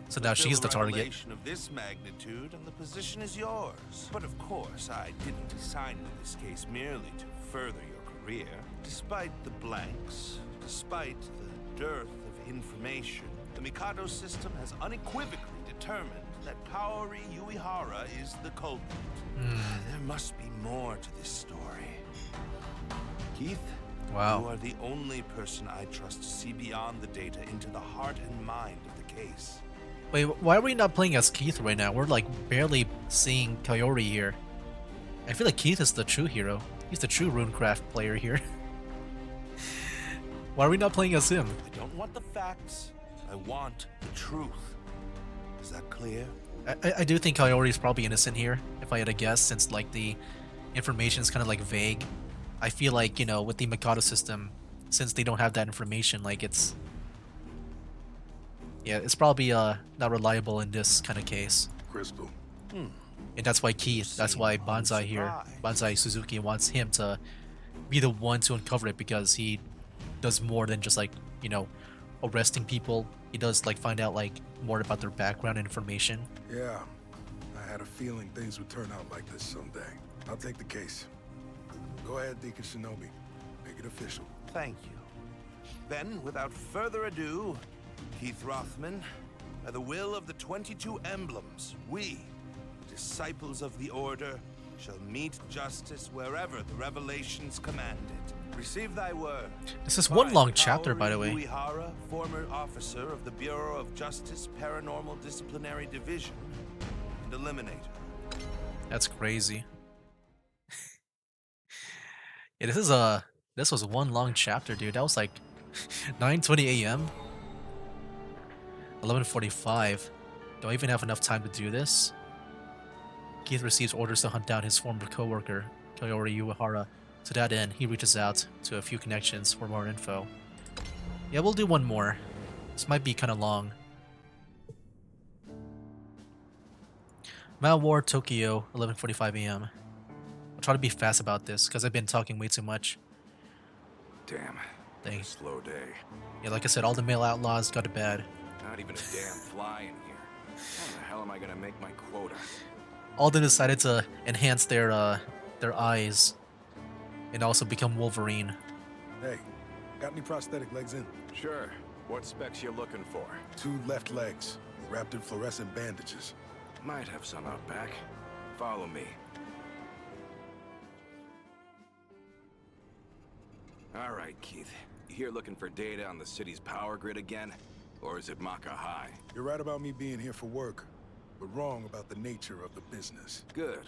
So now she's the Fulfill a target. revelation of this magnitude, and the position is yours. But of course, I didn't assign you this case merely to further your career. Despite the blanks, despite the dearth of information, the Mikado system has unequivocally determined that Kaori Uehara is the culprit. There must be more to this story. Keith, Wow. you are the only person I trust to see beyond the data into the heart and mind of the case. Wait, why are we not playing as Keith right now? We're like barely seeing Kaori here. I feel like Keith is the true hero. He's the true Runecraft player here. Why are we not playing as him? I don't want the facts. I want the truth. Is that clear? I do think Kaori is probably innocent here, if I had to guess, since like the information is kind of like vague. I feel like, you know, with the Mikado system, since they don't have that information, like it's... Yeah, it's probably not reliable in this kind of case. Crystal. And that's why Keith, that's why Banzai here, Banzai Suzuki wants him to be the one to uncover it, because he does more than just like, you know, arresting people. He does like find out like more about their background and information. Yeah, I had a feeling things would turn out like this someday. I'll take the case. Go ahead, Deacon Shinobi. Make it official. Thank you. Then, without further ado, Keith Rothman, by the will of the 22 emblems, we, disciples of the Order, shall meet justice wherever the revelations command it. Receive thy word. This is one By long chapter, by the Kaori way. Uehara, former officer of the Bureau of Justice Paranormal Disciplinary Division, and Eliminator. That's crazy. Yeah, this was one long chapter, dude. That was like 9:20 a.m. 11:45. Do I even have enough time to do this? Keith receives orders to hunt down his former co-worker, Kaori Uehara. To that end, he reaches out to a few connections for more info. Yeah, we'll do one more. This might be kind of long. Malwar, Tokyo, 11:45 a.m. I'll try to be fast about this, because I've been talking way too much. Damn. Dang. Slow day. Yeah, like I said, all the male outlaws got to bed. Not even a damn fly in here. How the hell am I gonna make my quota? All they decided to enhance their eyes and also become Wolverine. Hey, got any prosthetic legs in? Sure. What specs you looking for? 2 left legs, wrapped in fluorescent bandages. Might have some out back. Follow me. All right, Keith. You here looking for data on the city's power grid again? Or is it Maka High? You're right about me being here for work, but wrong about the nature of the business. Good.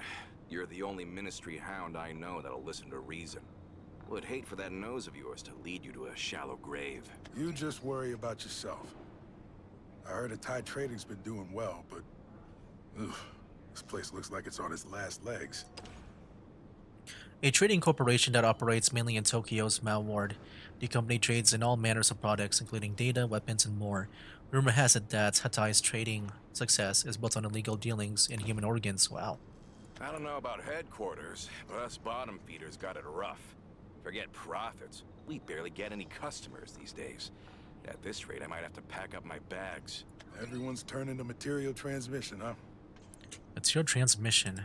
You're the only ministry hound I know that'll listen to reason. Would hate for that nose of yours to lead you to a shallow grave. You just worry about yourself. I heard that Tide Trading's been doing well, but... Ugh, this place looks like it's on its last legs. A trading corporation that operates mainly in Tokyo's Mao Ward. The company trades in all manners of products, including data, weapons, and more. Rumor has it that Hatai's trading success is built on illegal dealings in human organs. Wow. I don't know about headquarters, but us bottom feeders got it rough. Forget profits. We barely get any customers these days. At this rate, I might have to pack up my bags. Everyone's turning to material transmission, huh? Material transmission.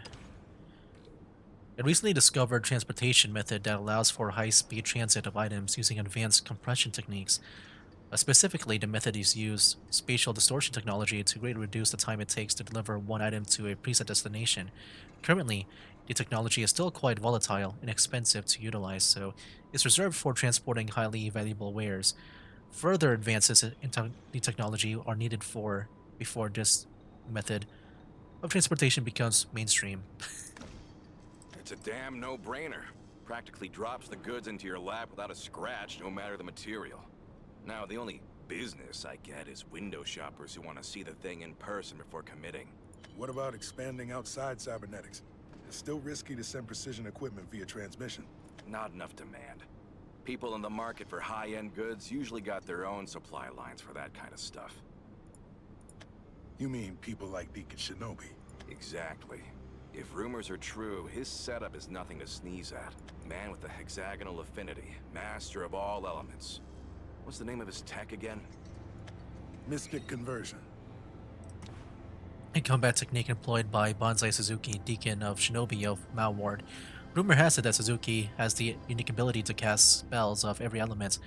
A recently discovered transportation method that allows for high-speed transit of items using advanced compression techniques. Specifically, the method is used spatial distortion technology to greatly reduce the time it takes to deliver one item to a preset destination. Currently, the technology is still quite volatile and expensive to utilize, so it's reserved for transporting highly valuable wares. Further advances in the technology are needed for before this method of transportation becomes mainstream. It's a damn no-brainer. Practically drops the goods into your lap without a scratch, no matter the material. Now, the only business I get is window shoppers who want to see the thing in person before committing. What about expanding outside cybernetics? It's still risky to send precision equipment via transmission. Not enough demand. People in the market for high-end goods usually got their own supply lines for that kind of stuff. You mean people like Deacon Shinobi? Exactly. If rumors are true, his setup is nothing to sneeze at. Man with the hexagonal affinity, master of all elements. What's the name of his tech again? Mystic conversion. A combat technique employed by Banzai Suzuki, Deacon of Shinobi of Mao Ward. Rumor has it that Suzuki has the unique ability to cast spells of every element,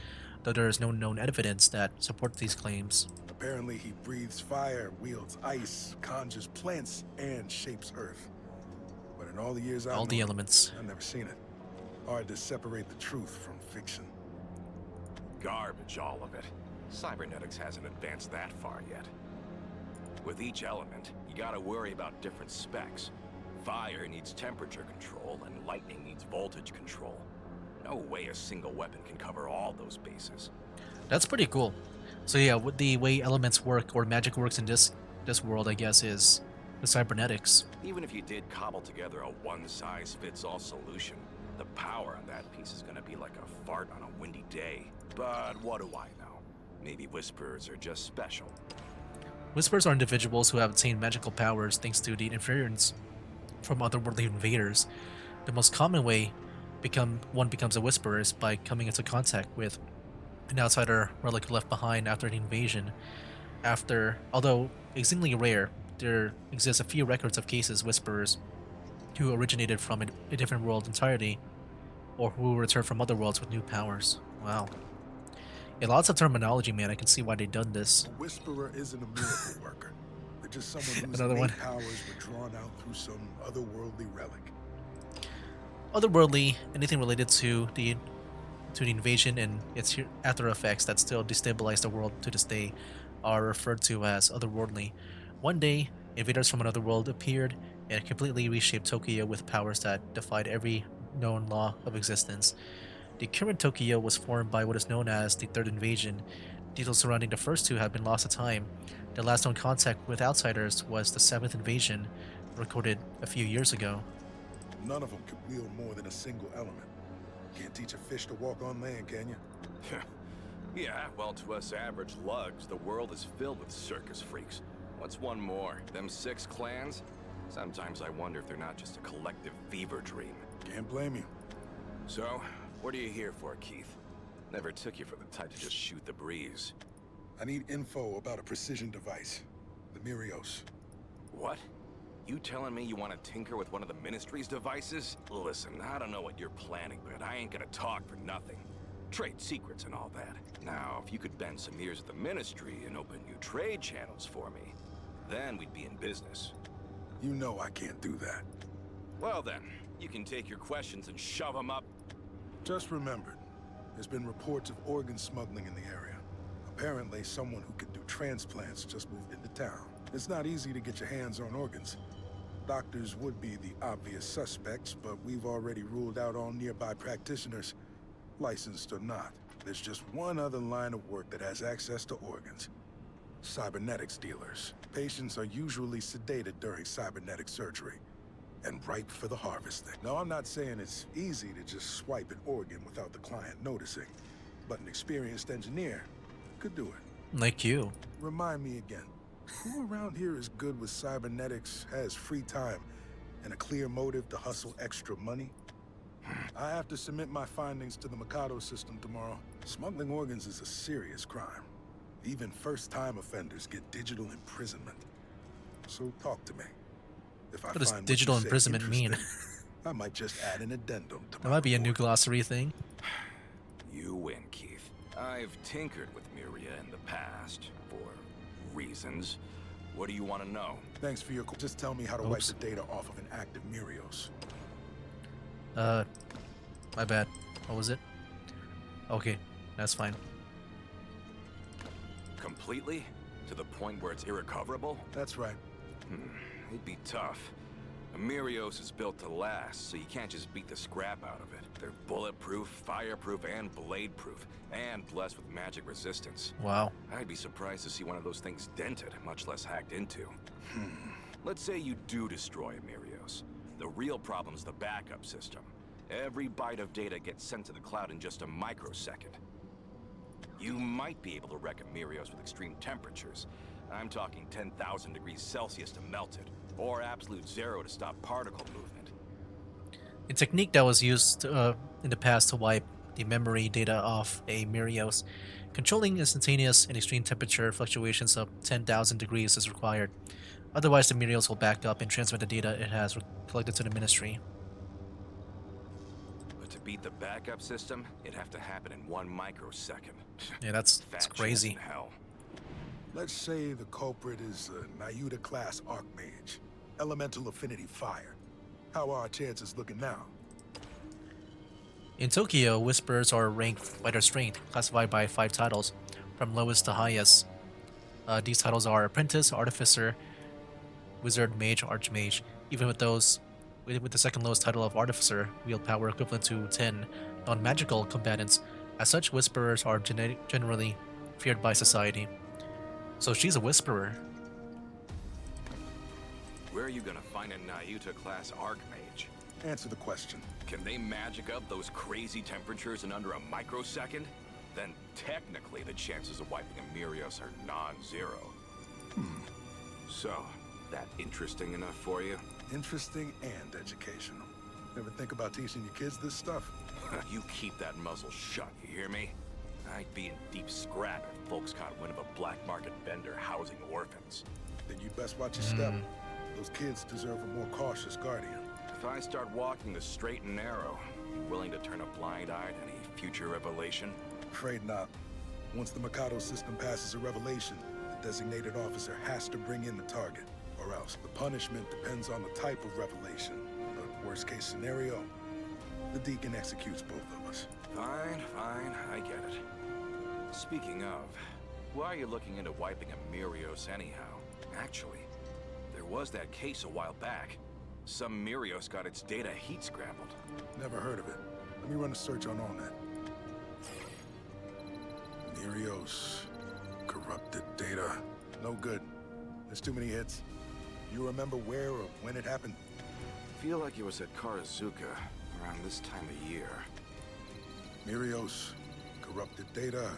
though there is no known evidence that supports these claims. Apparently he breathes fire, wields ice, conjures plants, and shapes earth. But in all the years All the elements. I've never seen it. Hard to separate the truth from fiction. Garbage, all of it. Cybernetics hasn't advanced that far yet. With each element, you gotta worry about different specs. Fire needs temperature control, and lightning needs voltage control. No way a single weapon can cover all those bases. That's pretty cool. So yeah, with the way elements work or magic works in this world, I guess, is the cybernetics. Even if you did cobble together a one-size-fits-all solution, the power on that piece is gonna be like a fart on a windy day. But what do I know? Maybe Whisperers are just special. Whispers are individuals who have attained magical powers thanks to the interference from otherworldly invaders. The most common way one becomes a Whisperer is by coming into contact with an outsider relic left behind after the invasion. Although exceedingly rare, there exist a few records of cases Whisperers who originated from a different world entirely, or who returned from other worlds with new powers. Wow. Yeah, lots of terminology, man. I can see why they've done this. A whisperer isn't a miracle worker. They're just someone whose Another one. innate powers were drawn out through some otherworldly relic. Otherworldly, anything related to the invasion and its after effects that still destabilize the world to this day are referred to as otherworldly. One day, invaders from another world appeared and completely reshaped Tokyo with powers that defied every known law of existence. The current Tokyo was formed by what is known as the Third Invasion. Details surrounding the first two have been lost to time. The last known contact with outsiders was the Seventh Invasion, recorded a few years ago. None of them could wield more than a single element. Can't teach a fish to walk on land, can you? Yeah, well, to us average lugs, the world is filled with circus freaks. What's one more? Them 6 clans? Sometimes I wonder if they're not just a collective fever dream. Can't blame you. So, what are you here for, Keith? Never took you for the type to just shoot the breeze. I need info about a precision device. The Mirios. What? You telling me you want to tinker with one of the Ministry's devices? Listen, I don't know what you're planning, but I ain't gonna talk for nothing. Trade secrets and all that. Now, if you could bend some ears at the Ministry and open new trade channels for me, then we'd be in business. You know I can't do that. Well then, you can take your questions and shove them up. Just remembered. There's been reports of organ smuggling in the area. Apparently, someone who could do transplants just moved into town. It's not easy to get your hands on organs. Doctors would be the obvious suspects, but we've already ruled out all nearby practitioners, licensed or not. There's just one other line of work that has access to organs. Cybernetics dealers. Patients are usually sedated during cybernetic surgery and ripe for the harvesting. Now, I'm not saying it's easy to just swipe an organ without the client noticing, but an experienced engineer could do it. Like you. Remind me again, who around here is good with cybernetics, has free time, and a clear motive to hustle extra money? I have to submit my findings to the Mikado system tomorrow. Smuggling organs is a serious crime. Even first-time offenders get digital imprisonment. So talk to me. If I What does find digital you say imprisonment mean? I might just add an addendum to That my might be a new report. glossary thing. You win, Keith. I I've tinkered with Miria in the past, for reasons. What do you want to know? Thanks for your... Just tell me how to wipe the data off of an active Mirios. My bad. What was it? Okay, that's fine. Completely? To the point where it's irrecoverable? That's right. It'd be tough. Mirios is built to last, so you can't just beat the scrap out of it. They're bulletproof, fireproof, and blade-proof, and blessed with magic resistance. Wow. I'd be surprised to see one of those things dented, much less hacked into. Let's say you do destroy Mirios. The real problem's the backup system. Every byte of data gets sent to the cloud in just a microsecond. You might be able to wreck a Mirios with extreme temperatures. I'm talking 10,000 degrees Celsius to melt it, or absolute zero to stop particle movement. A technique that was used in the past to wipe the memory data off a Mirios. Controlling instantaneous and extreme temperature fluctuations of 10,000 degrees is required. Otherwise, the Mirios will back up and transmit the data it has collected to the Ministry. But to beat the backup system, it'd have to happen in 1 microsecond. Yeah, that's Fat chance crazy. in hell. Let's say the culprit is a Nayuta-class Archmage. Elemental affinity fire. How are our chances looking now? In Tokyo, Whisperers are ranked by their strength, classified by 5 titles, from lowest to highest. These titles are Apprentice, Artificer, Wizard, Mage, Archmage. Even with those, with the second lowest title of Artificer, wield power equivalent to 10 non-magical combatants. As such, Whisperers are generally feared by society. So she's a Whisperer. Where are you gonna find a Nayuta-class Archmage? Answer the question. Can they magic up those crazy temperatures in under a microsecond? Then technically the chances of wiping a Mirios are non-zero. So, that interesting enough for you? Interesting and educational. Ever think about teaching your kids this stuff? You keep that muzzle shut, you hear me? I'd be in deep scrap if folks caught wind of a black market vendor housing orphans. Then you'd best watch your step. Those kids deserve a more cautious guardian. If I start walking the straight and narrow, you willing to turn a blind eye to any future revelation? Afraid not. Once the Mikado system passes a revelation, the designated officer has to bring in the target, or else the punishment depends on the type of revelation. But worst case scenario, the Deacon executes both of us. Fine, I get it. Speaking of, why are you looking into wiping a Mirios anyhow? Actually, there was that case a while back. Some Mirios got its data heat scrambled. Never heard of it. Let me run a search on AllNet. Mirios, corrupted data. No good. There's too many hits. You remember where or when it happened? Feel like it was at Karazuka, around this time of year. Mirios, corrupted data,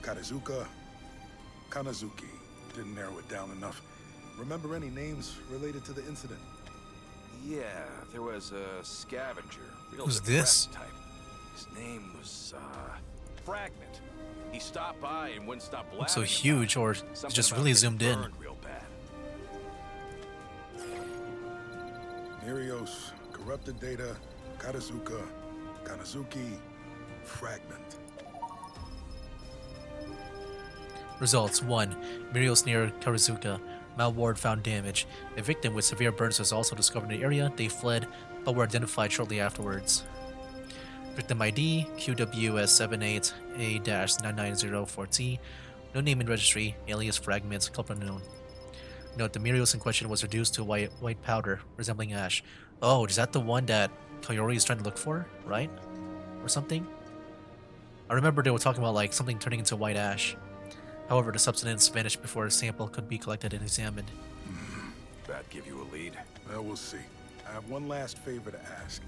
Karazuka, Kanazuki. Didn't narrow it down enough. Remember any names related to the incident? Yeah, there was a scavenger. Real Who's depressed this? Type. His name was, Fragment. He stopped by and wouldn't stop Looks so blabbing huge, about or it. it's Something just about really getting zoomed in. burned real bad. Mirios, corrupted data, Karazuka, Kanazuki, Fragment. Results: 1. Mirios near Karazuka. Malward found damage. A victim with severe burns was also discovered in the area. They fled, but were identified shortly afterwards. Victim ID, QWS78A-9904T. No name in registry, alias Fragments, culprit unknown. Note, the Mirios in question was reduced to white powder, resembling ash. Oh, is that the one that Koyori is trying to look for, right? Or something? I remember they were talking about like something turning into white ash. However, the substance vanished before a sample could be collected and examined. That give you a lead? Well, we'll see. I have one last favor to ask.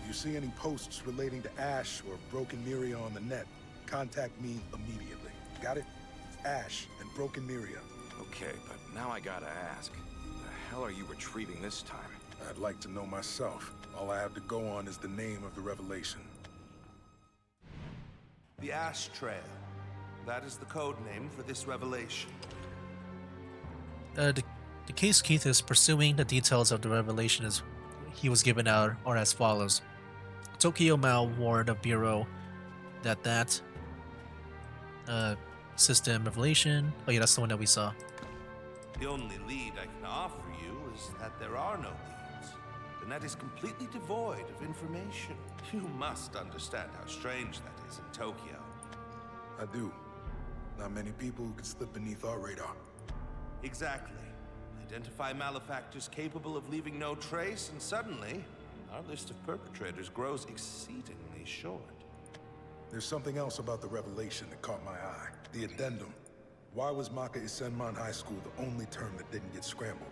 If you see any posts relating to Ash or Broken Miria on the net, contact me immediately. Got it? Ash and Broken Miria. Okay, but now I gotta ask. The hell are you retrieving this time? I'd like to know myself. All I have to go on is the name of the revelation. The Ash Trail. That is the code name for this revelation. The case Keith is pursuing, the details of the revelation he was given out are as follows. Tokyo Mao warned the Bureau that system revelation. Oh yeah, that's the one that we saw. The only lead I can offer you is that there are no leads. The net is completely devoid of information. You must understand how strange that is in Tokyo. I do. Not many people who could slip beneath our radar. Exactly. Identify malefactors capable of leaving no trace, and suddenly, our list of perpetrators grows exceedingly short. There's something else about the revelation that caught my eye. The addendum. Why was Maka Isenman High School the only term that didn't get scrambled?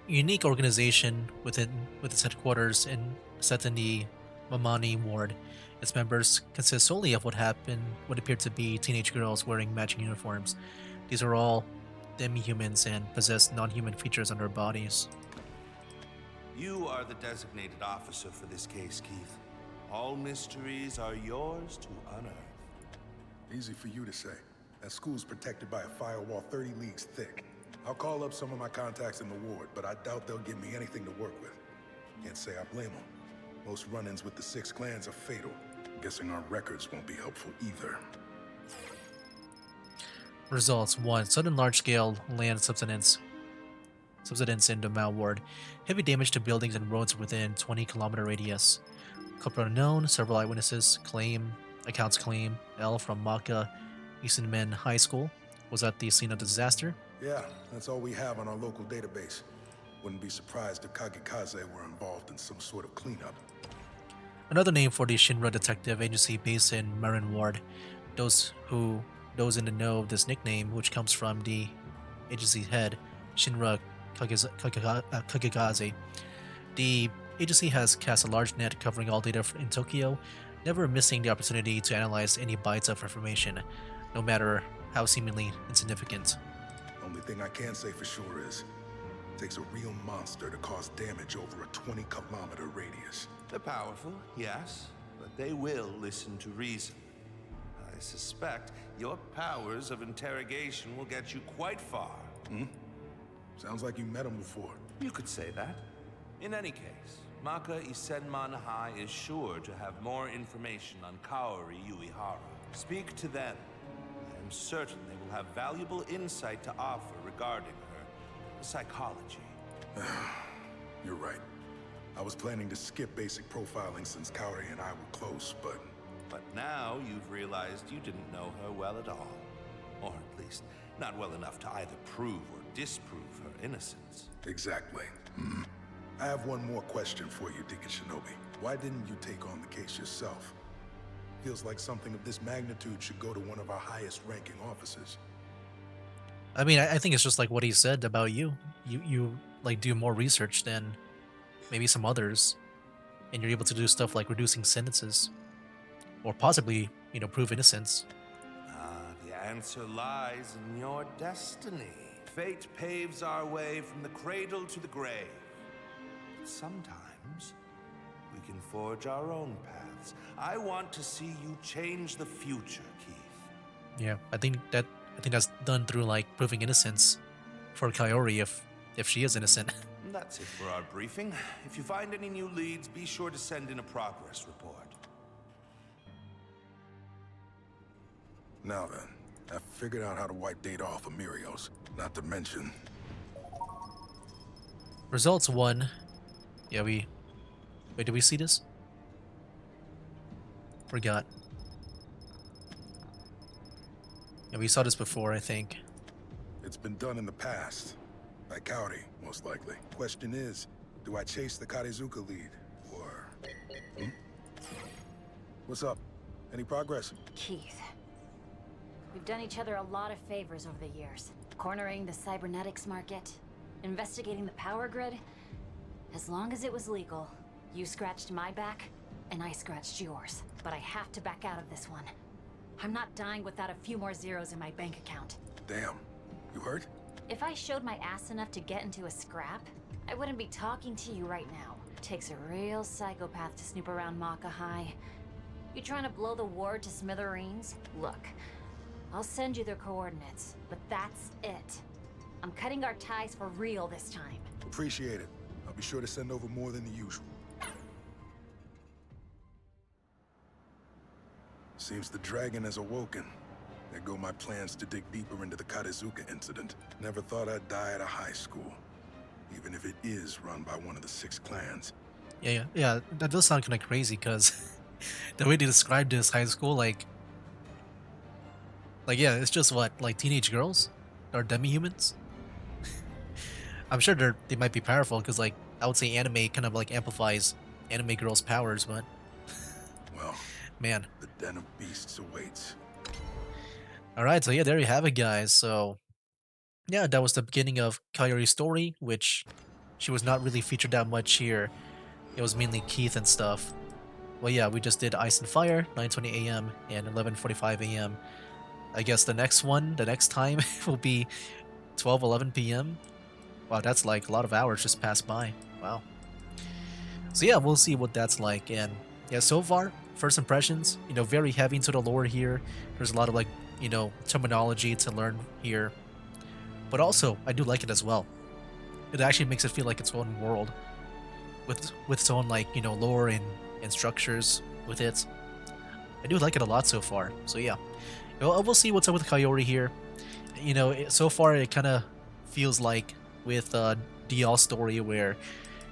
A unique organization with its headquarters set in the Mamani ward. Its members consist solely of what appeared to be teenage girls wearing matching uniforms. These are all demi-humans and possess non-human features on their bodies. You are the designated officer for this case, Keith. All mysteries are yours to unearth. Easy for you to say. That school's protected by a firewall 30 leagues thick. I'll call up some of my contacts in the ward, but I doubt they'll give me anything to work with. Can't say I blame them. Most run-ins with the 6 clans are fatal. Guessing our records won't be helpful either. Results: 1. Sudden large-scale land subsidence in the Mao ward. Heavy damage to buildings and roads within 20-kilometer radius. Culprit unknown. Several accounts claim L from Maka Isenmen High School was at the scene of the disaster. Yeah, that's all we have on our local database. Wouldn't be surprised if Kagikaze were involved in some sort of cleanup. Another name for the Shinra Detective Agency based in Marin Ward. Those in the know of this nickname, which comes from the agency's head, Shinra Kagikaze. The agency has cast a large net covering all data in Tokyo, never missing the opportunity to analyze any bytes of information, no matter how seemingly insignificant. Only thing I can say for sure is, it takes a real monster to cause damage over a 20-kilometer radius. They're powerful, yes, but they will listen to reason. I suspect your powers of interrogation will get you quite far. Sounds like you met him before. You could say that. In any case, Maka Isenman High is sure to have more information on Kaori Uehara. Speak to them. I am certain they will have valuable insight to offer regarding her psychology. You're right. I was planning to skip basic profiling since Kaori and I were close, but now you've realized you didn't know her well at all. Or at least, not well enough to either prove or disprove her innocence. Exactly. I have one more question for you, Deacon Shinobi. Why didn't you take on the case yourself? Feels like something of this magnitude should go to one of our highest-ranking officers. I mean, I think it's just like what he said about you. You like do more research than maybe some others, and you're able to do stuff like reducing sentences, or possibly, prove innocence. The answer lies in your destiny. Fate paves our way from the cradle to the grave. But sometimes we can forge our own paths. I want to see you change the future, Keith. Yeah, I think that's done through like proving innocence for Kaori if she is innocent. That's it for our briefing. If you find any new leads, be sure to send in a progress report. Now then, I've figured out how to wipe data off of Mirios. Not to mention... Results 1. Yeah, wait, did we see this? Forgot. Yeah, we saw this before, I think. It's been done in the past. By Kaori, most likely. Question is, do I chase the Karizuka lead, or... What's up? Any progress? Keith, we've done each other a lot of favors over the years. Cornering the cybernetics market, investigating the power grid. As long as it was legal, you scratched my back, and I scratched yours. But I have to back out of this one. I'm not dying without a few more zeros in my bank account. Damn. You hurt? If I showed my ass enough to get into a scrap, I wouldn't be talking to you right now. Takes a real psychopath to snoop around Maka High. You trying to blow the ward to smithereens? Look, I'll send you their coordinates, but that's it. I'm cutting our ties for real this time. Appreciate it. I'll be sure to send over more than the usual. Seems the dragon has awoken. There go my plans to dig deeper into the Katazuka incident. Never thought I'd die at a high school, even if it is run by one of the 6 clans. Yeah. That does sound kind of crazy because the way they described this high school, yeah, it's just what, like teenage girls or demi-humans. I'm sure they might be powerful because, like, I would say anime kind of like amplifies anime girls' powers, but Well, man. the den of beasts awaits. All right, so yeah, there you have it, guys. So yeah, that was the beginning of Kaori's story, which she was not really featured that much here. It was mainly Keith and stuff. Well, yeah, we just did Ice and Fire, 9:20 a.m. and 11:45 a.m. I guess the next one, the next time, will be 12:11 p.m. Wow, that's like a lot of hours just passed by. Wow. So yeah, we'll see what that's like. And yeah, so far, first impressions, very heavy into the lore here. There's a lot of like, terminology to learn here. But also, I do like it as well. It actually makes it feel like its own world. With its own like, lore and structures with it. I do like it a lot so far. So yeah. We'll see what's up with Kaori here. So far it kind of feels like with DL's story where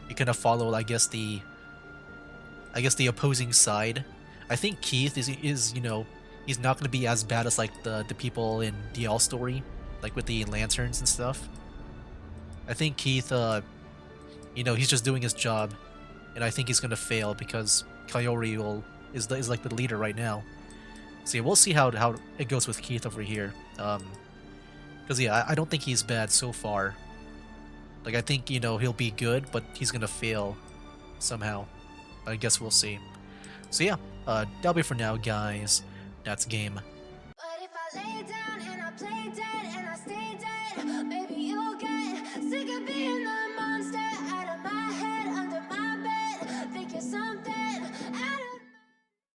you kind of follow, I guess the opposing side. I think Keith is he's not going to be as bad as like the people in DL story, like with the lanterns and stuff. I think Keith, he's just doing his job, and I think he's going to fail because Kaori is like the leader right now. So yeah, we'll see how it goes with Keith over here. Because yeah, I don't think he's bad so far. Like I think he'll be good, but he's gonna fail somehow. I guess we'll see. So yeah, that'll be for now, guys. That's game